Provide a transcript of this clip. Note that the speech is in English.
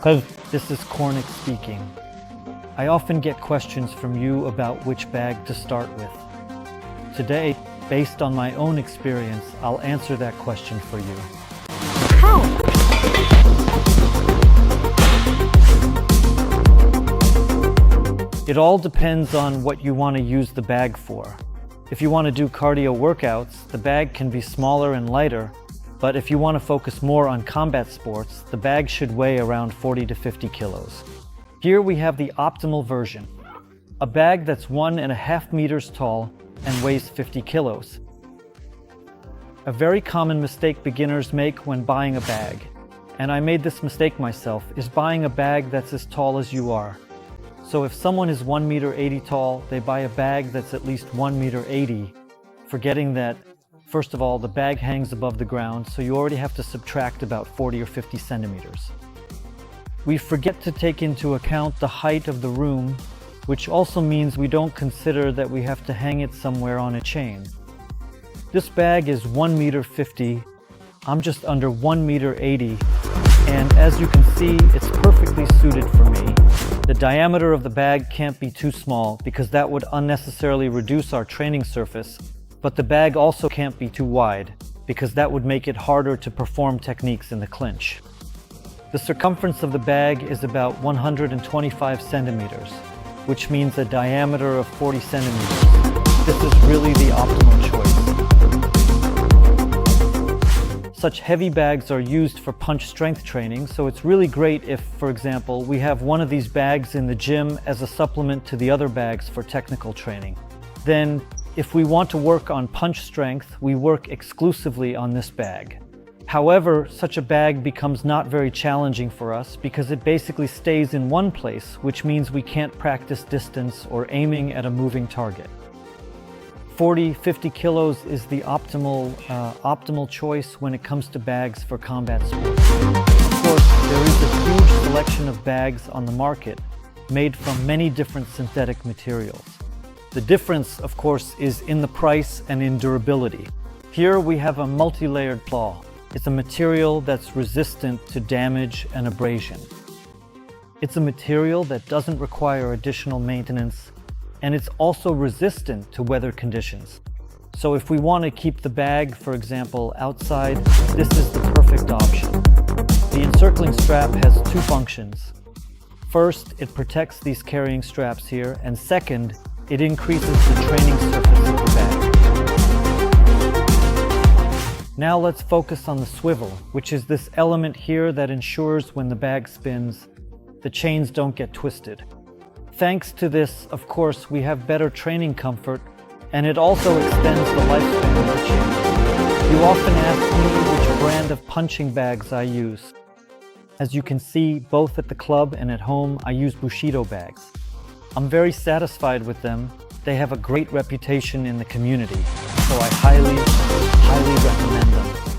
This is Cornick speaking. I often get questions from you about which bag to start with. Today, based on my own experience, I'll answer that question for you. How? It all depends on what you want to use the bag for. If you want to do cardio workouts, the bag can be smaller and lighter, but if you want to focus more on combat sports, the bag should weigh around 40 to 50 kilos. Here we have the optimal version, a bag that's 1.5 meters tall and weighs 50 kilos. A very common mistake beginners make when buying a bag, and I made this mistake myself, is buying a bag that's as tall as you are. So if someone is 1.80 meters tall, they buy a bag that's at least 1.80 meters, forgetting that, first of all, the bag hangs above the ground, so you already have to subtract about 40 or 50 centimeters. We forget to take into account the height of the room, which also means we don't consider that we have to hang it somewhere on a chain. This bag is 1.50 meters. I'm just under 1.80 meters, and as you can see, it's perfectly suited for me. The diameter of the bag can't be too small because that would unnecessarily reduce our training surface, but the bag also can't be too wide because that would make it harder to perform techniques in the clinch. The circumference of the bag is about 125 centimeters, which means a diameter of 40 centimeters. This is really the optimal choice. Such heavy bags are used for punch strength training, so it's really great if, for example, we have one of these bags in the gym as a supplement to the other bags for technical training. Then, if we want to work on punch strength, we work exclusively on this bag. However, such a bag becomes not very challenging for us because it basically stays in one place, which means we can't practice distance or aiming at a moving target. 40-50 kilos is the optimal choice when it comes to bags for combat sports. Of course, there is a huge selection of bags on the market made from many different synthetic materials. The difference, of course, is in the price and in durability. Here we have a multi-layered claw. It's a material that's resistant to damage and abrasion. It's a material that doesn't require additional maintenance, and it's also resistant to weather conditions. So if we want to keep the bag, for example, outside, this is the perfect option. The encircling strap has two functions. First, it protects these carrying straps here, and second, it increases the training surface of the bag. Now let's focus on the swivel, which is this element here that ensures when the bag spins, the chains don't get twisted. Thanks to this, of course, we have better training comfort, and it also extends the lifespan of the chain. You often ask me which brand of punching bags I use. As you can see, both at the club and at home, I use Bushido bags. I'm very satisfied with them. They have a great reputation in the community, so I highly recommend them.